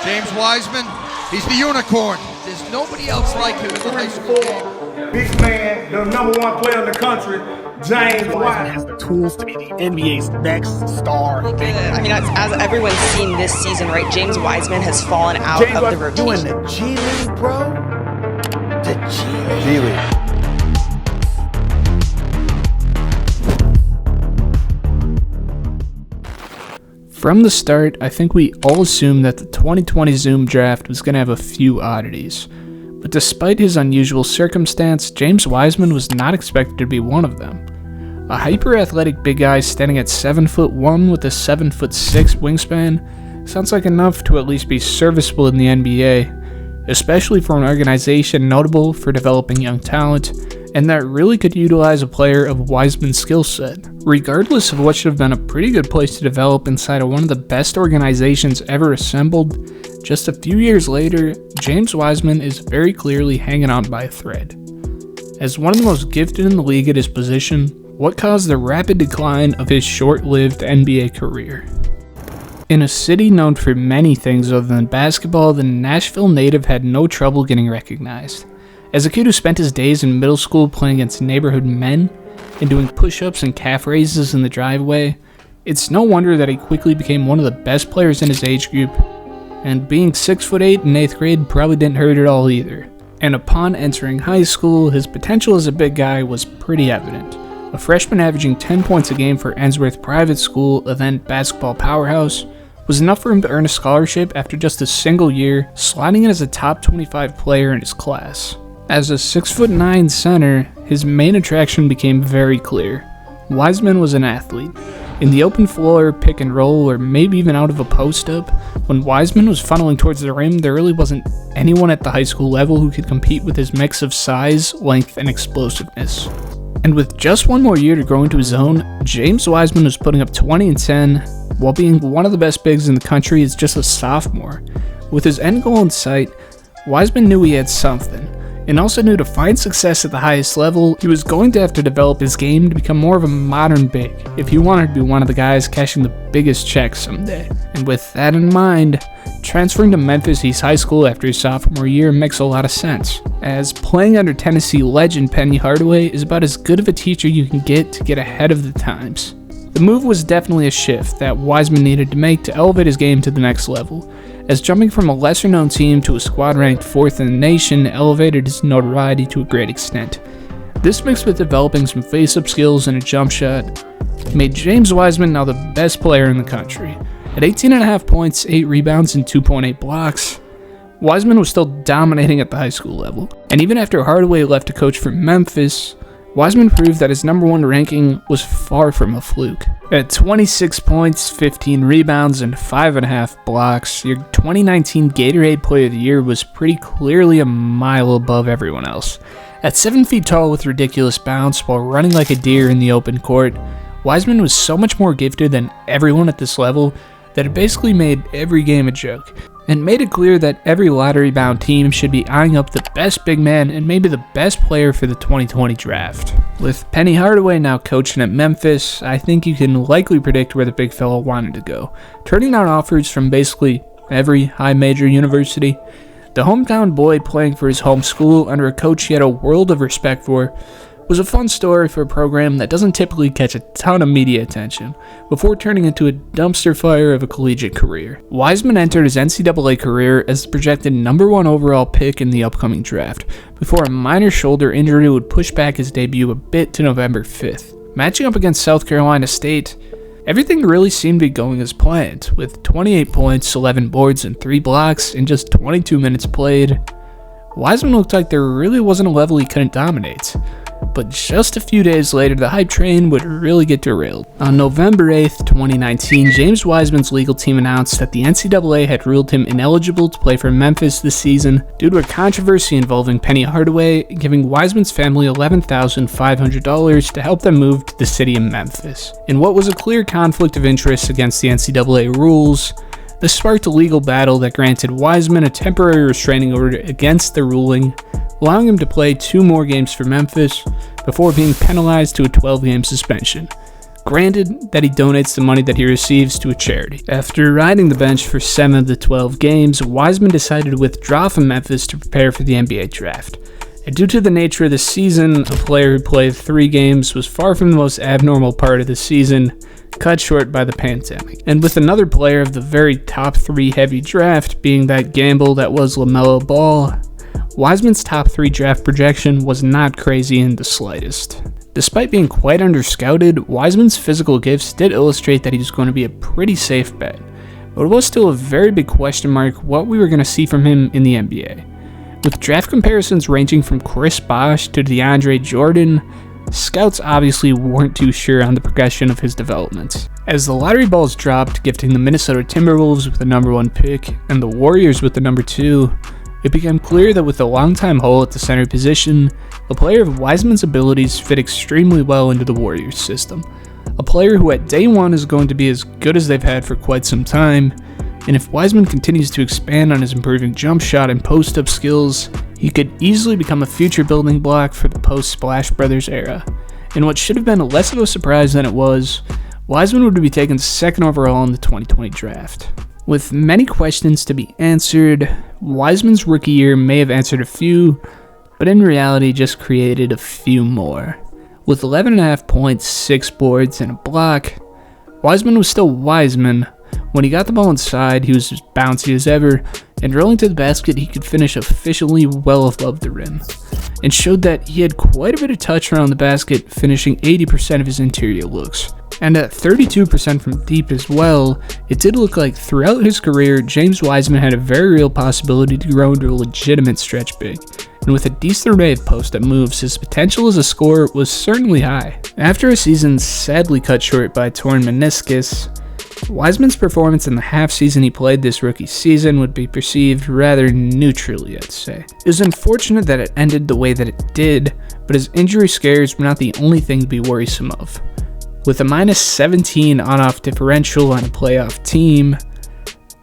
James Wiseman, he's the unicorn. There's nobody else like him in the high school game. Big man, the number one player in the country, James Wiseman. Has the tools to be the NBA's next star. I mean, as everyone's seen this season, right, James Wiseman has fallen out James of the rotation. Doing the G League, bro. The G League. From the start, I think we all assumed that the 2020 Zoom draft was going to have a few oddities. But despite his unusual circumstance, James Wiseman was not expected to be one of them. A hyper-athletic big guy standing at 7'1" with a 7'6" wingspan sounds like enough to at least be serviceable in the NBA, especially for an organization notable for developing young talent, and that really could utilize a player of Wiseman's skill set. Regardless of what should have been a pretty good place to develop inside of one of the best organizations ever assembled, just a few years later, James Wiseman is very clearly hanging on by a thread. As one of the most gifted in the league at his position, what caused the rapid decline of his short-lived NBA career? In a city known for many things other than basketball, the Nashville native had no trouble getting recognized. As a kid who spent his days in middle school playing against neighborhood men and doing push-ups and calf raises in the driveway, it's no wonder that he quickly became one of the best players in his age group, and being 6'8" in 8th grade probably didn't hurt at all either. And upon entering high school, his potential as a big guy was pretty evident. A freshman averaging 10 points a game for Ensworth Private School, a then basketball powerhouse, was enough for him to earn a scholarship after just a single year, sliding in as a top 25 player in his class. As a 6'9" center, his main attraction became very clear. Wiseman was an athlete. In the open floor, pick and roll, or maybe even out of a post-up, when Wiseman was funneling towards the rim, there really wasn't anyone at the high school level who could compete with his mix of size, length, and explosiveness. And with just one more year to grow into his own, James Wiseman was putting up 20 and 10, while being one of the best bigs in the country as just a sophomore. With his end goal in sight, Wiseman knew he had something, and also knew to find success at the highest level, he was going to have to develop his game to become more of a modern big if he wanted to be one of the guys cashing the biggest checks someday. And with that in mind, transferring to Memphis East High School after his sophomore year makes a lot of sense, as playing under Tennessee legend Penny Hardaway is about as good of a teacher you can get ahead of the times. The move was definitely a shift that Wiseman needed to make to elevate his game to the next level, as jumping from a lesser-known team to a squad ranked 4th in the nation elevated his notoriety to a great extent. This, mixed with developing some face-up skills and a jump shot, made James Wiseman now the best player in the country. At 18.5 points, 8 rebounds, and 2.8 blocks, Wiseman was still dominating at the high school level. And even after Hardaway left to coach for Memphis, Wiseman proved that his number one ranking was far from a fluke. At 26 points, 15 rebounds, and 5.5 blocks, your 2019 Gatorade Player of the Year was pretty clearly a mile above everyone else. At 7 feet tall with ridiculous bounce while running like a deer in the open court, Wiseman was so much more gifted than everyone at this level that it basically made every game a joke, and made it clear that every lottery-bound team should be eyeing up the best big man and maybe the best player for the 2020 draft. With Penny Hardaway now coaching at Memphis, I think you can likely predict where the big fella wanted to go. Turning down offers from basically every high major university, the hometown boy playing for his home school under a coach he had a world of respect for was a fun story for a program that doesn't typically catch a ton of media attention, before turning into a dumpster fire of a collegiate career. Wiseman entered his NCAA career as the projected number 1 overall pick in the upcoming draft, before a minor shoulder injury would push back his debut a bit to November 5th. Matching up against South Carolina State, everything really seemed to be going as planned, with 28 points, 11 boards, and 3 blocks in just 22 minutes played. Wiseman looked like there really wasn't a level he couldn't dominate. But just a few days later, the hype train would really get derailed. On November 8th, 2019, James Wiseman's legal team announced that the NCAA had ruled him ineligible to play for Memphis this season due to a controversy involving Penny Hardaway giving Wiseman's family $11,500 to help them move to the city of Memphis. In what was a clear conflict of interest against the NCAA rules, this sparked a legal battle that granted Wiseman a temporary restraining order against the ruling, allowing him to play 2 more games for Memphis before being penalized to a 12-game suspension. Granted that he donates the money that he receives to a charity. After riding the bench for 7 of the 12 games, Wiseman decided to withdraw from Memphis to prepare for the NBA draft. And due to the nature of the season, a player who played 3 games was far from the most abnormal part of the season, cut short by the pandemic. And with another player of the very top 3 heavy draft being that gamble that was LaMelo Ball, Wiseman's top 3 draft projection was not crazy in the slightest. Despite being quite under-scouted, Wiseman's physical gifts did illustrate that he was going to be a pretty safe bet, but it was still a very big question mark what we were going to see from him in the NBA. With draft comparisons ranging from Chris Bosh to DeAndre Jordan, scouts obviously weren't too sure on the progression of his development. As the lottery balls dropped, gifting the Minnesota Timberwolves with the number 1 pick and the Warriors with the number 2, it became clear that with a long-time hole at the center position, a player of Wiseman's abilities fit extremely well into the Warriors system. A player who at day one is going to be as good as they've had for quite some time, and if Wiseman continues to expand on his improving jump shot and post-up skills, he could easily become a future building block for the post-Splash Brothers era. In what should have been less of a surprise than it was, Wiseman would be taken 2nd overall in the 2020 draft. With many questions to be answered, Wiseman's rookie year may have answered a few, but in reality just created a few more. With 11.5 points, 6 boards, and a block, Wiseman was still Wiseman. When he got the ball inside, he was as bouncy as ever, and rolling to the basket, he could finish efficiently well above the rim, and showed that he had quite a bit of touch around the basket, finishing 80% of his interior looks. And at 32% from deep as well, it did look like throughout his career, James Wiseman had a very real possibility to grow into a legitimate stretch big. And with a decent array of post-up moves, his potential as a scorer was certainly high. After a season sadly cut short by a torn meniscus, Wiseman's performance in the half season he played this rookie season would be perceived rather neutrally, I'd say. It was unfortunate that it ended the way that it did, but his injury scares were not the only thing to be worrisome of. With a -17 on-off differential on a playoff team,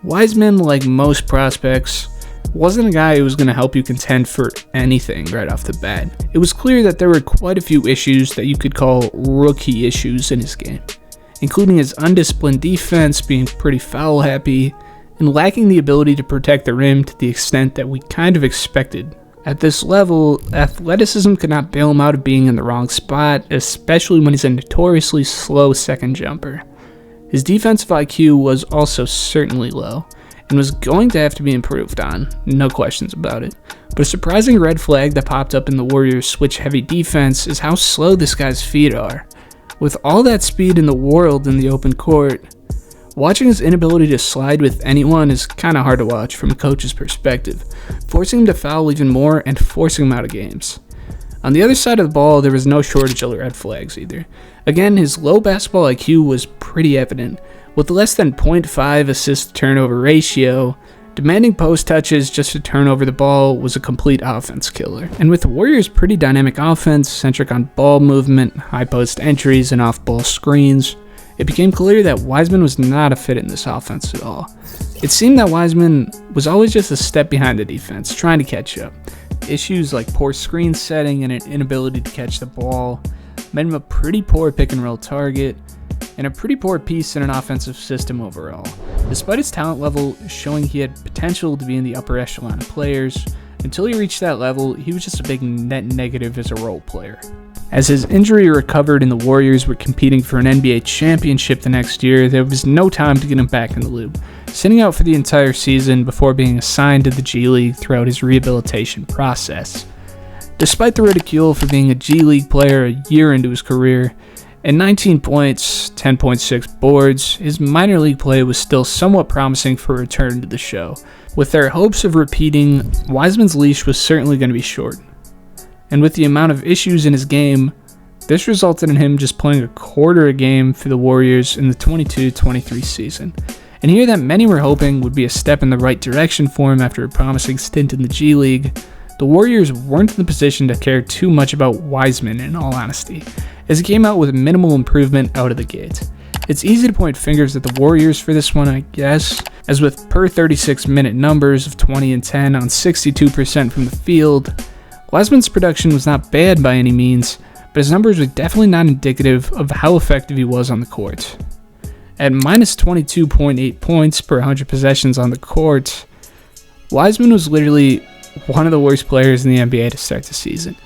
Wiseman, like most prospects, wasn't a guy who was going to help you contend for anything right off the bat. It was clear that there were quite a few issues that you could call rookie issues in his game, including his undisciplined defense being pretty foul-happy and lacking the ability to protect the rim to the extent that we kind of expected. At this level, athleticism could not bail him out of being in the wrong spot, especially when he's a notoriously slow second jumper. His defensive IQ was also certainly low, and was going to have to be improved on, no questions about it. But a surprising red flag that popped up in the Warriors' switch-heavy defense is how slow this guy's feet are. With all that speed in the world in the open court, watching his inability to slide with anyone is kinda hard to watch from a coach's perspective, forcing him to foul even more and forcing him out of games. On the other side of the ball, there was no shortage of red flags either. Again, his low basketball IQ was pretty evident. With less than 0.5 assist-to-turnover ratio, demanding post touches just to turn over the ball was a complete offense killer. And with the Warriors' pretty dynamic offense, centric on ball movement, high post entries, and off-ball screens, it became clear that Wiseman was not a fit in this offense at all. It seemed that Wiseman was always just a step behind the defense, trying to catch up. Issues like poor screen setting and an inability to catch the ball made him a pretty poor pick-and-roll target, and a pretty poor piece in an offensive system overall. Despite his talent level showing he had potential to be in the upper echelon of players, until he reached that level, he was just a big net negative as a role player. As his injury recovered and the Warriors were competing for an NBA championship the next year, there was no time to get him back in the loop, sitting out for the entire season before being assigned to the G League throughout his rehabilitation process. Despite the ridicule for being a G League player a year into his career, at 19 points, 10.6 boards, his minor league play was still somewhat promising for a return to the show. With their hopes of repeating, Wiseman's leash was certainly going to be short. And with the amount of issues in his game, this resulted in him just playing a quarter a game for the Warriors in the 22-23 season. And here that many were hoping would be a step in the right direction for him after a promising stint in the G League, the Warriors weren't in the position to care too much about Wiseman in all honesty, as he came out with minimal improvement out of the gate. It's easy to point fingers at the Warriors for this one, I guess, as with per 36-minute numbers of 20 and 10 on 62% from the field, Wiseman's production was not bad by any means, but his numbers are definitely not indicative of how effective he was on the court. At minus 22.8 points per 100 possessions on the court, Wiseman was literally one of the worst players in the NBA to start the season,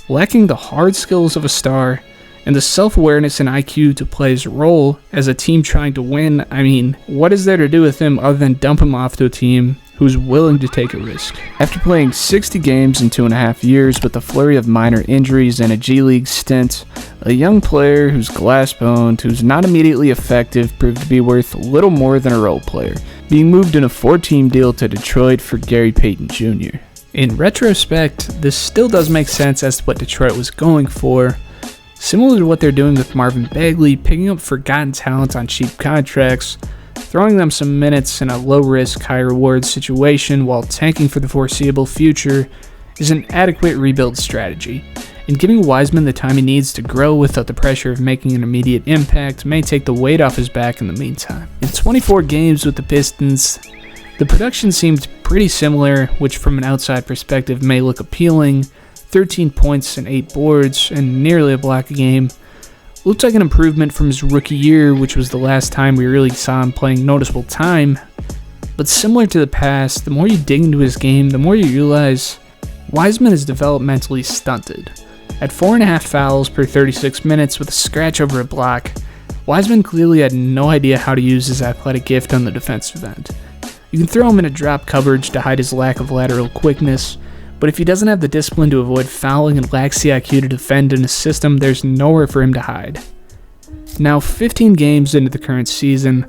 lacking the hard skills of a star and the self-awareness and IQ to play his role as a team trying to win. I mean, what is there to do with him other than dump him off to a team who's willing to take a risk? After playing 60 games in 2.5 years with a flurry of minor injuries and a G League stint, a young player who's glass-boned, who's not immediately effective, proved to be worth little more than a role player, being moved in a 4-team deal to Detroit for Gary Payton Jr. In retrospect, this still does make sense as to what Detroit was going for, similar to what they're doing with Marvin Bagley, picking up forgotten talent on cheap contracts, throwing them some minutes in a low-risk, high-reward situation while tanking for the foreseeable future is an adequate rebuild strategy, and giving Wiseman the time he needs to grow without the pressure of making an immediate impact may take the weight off his back in the meantime. In 24 games with the Pistons, the production seemed pretty similar, which from an outside perspective may look appealing. 13 points and 8 boards, and nearly a block a game. Looked like an improvement from his rookie year, which was the last time we really saw him playing noticeable time. But similar to the past, the more you dig into his game, the more you realize Wiseman is developmentally stunted. At 4.5 fouls per 36 minutes with a scratch over a block, Wiseman clearly had no idea how to use his athletic gift on the defensive end. You can throw him in a drop coverage to hide his lack of lateral quickness, but if he doesn't have the discipline to avoid fouling and lacks the IQ to defend in a system, there's nowhere for him to hide. Now, 15 games into the current season,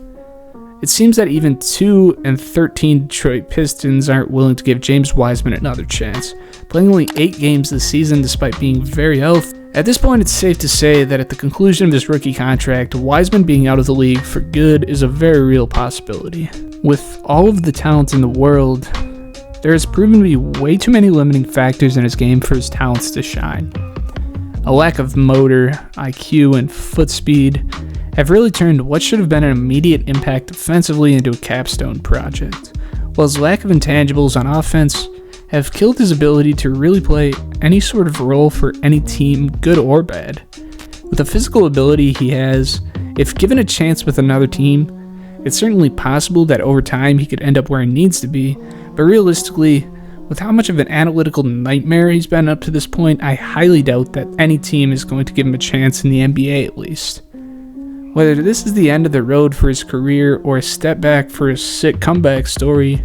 it seems that even 2-13 Detroit Pistons aren't willing to give James Wiseman another chance, playing only 8 games this season despite being very healthy. At this point, it's safe to say that at the conclusion of his rookie contract, Wiseman being out of the league for good is a very real possibility. With all of the talent in the world, there has proven to be way too many limiting factors in his game for his talents to shine. A lack of motor, IQ, and foot speed have really turned what should have been an immediate impact defensively into a capstone project, while his lack of intangibles on offense have killed his ability to really play any sort of role for any team, good or bad. With the physical ability he has, if given a chance with another team, it's certainly possible that over time he could end up where he needs to be, but realistically, with how much of an analytical nightmare he's been up to this point, I highly doubt that any team is going to give him a chance in the NBA at least. Whether this is the end of the road for his career or a step back for a sick comeback story,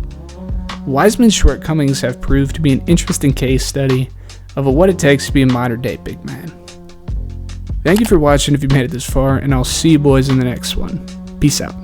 Wiseman's shortcomings have proved to be an interesting case study of what it takes to be a modern-day big man. Thank you for watching if you made it this far, and I'll see you boys in the next one. Peace out.